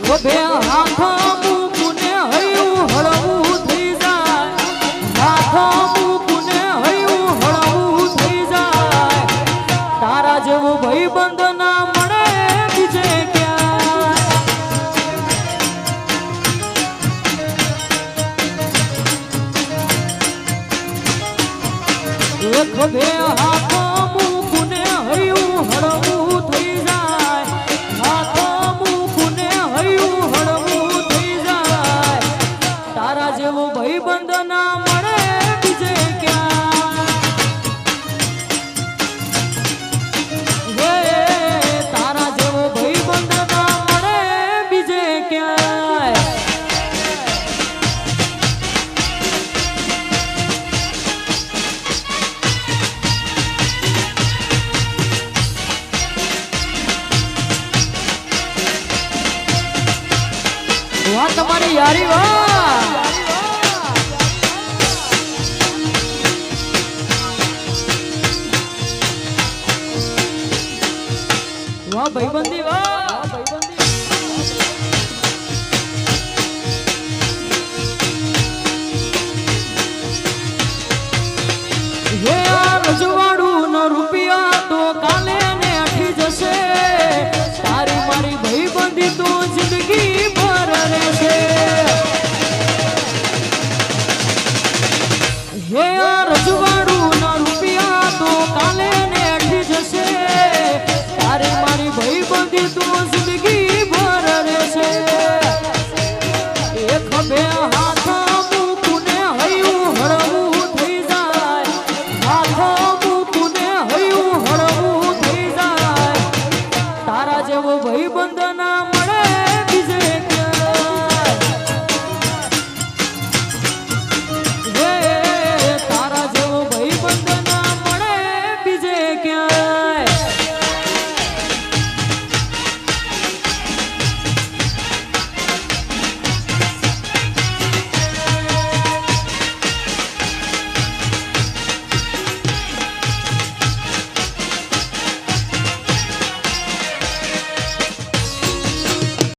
ખભે હાથ મૂકુને હૈયું હળવું થઈ જાય, હાથ મૂકુને હૈયું હળવું થઈ જાય, તારા જેવો ભાઈબંધ ના મળે બીજે ક્યાં। ખભે હાથ મૂકુને હૈયું હળવું થઈ જાય, હાથ મૂકુને હૈયું હળવું થઈ જાય, તારા જેવો ભાઈબંધ ના મળે બીજે ક્યાં। હે તારા જેવો ભાઈબંધ ના મળે બીજે ક્યાંય। વાહ તમારી યારી વાહ, વાહ ભાઈબંધી વાહ।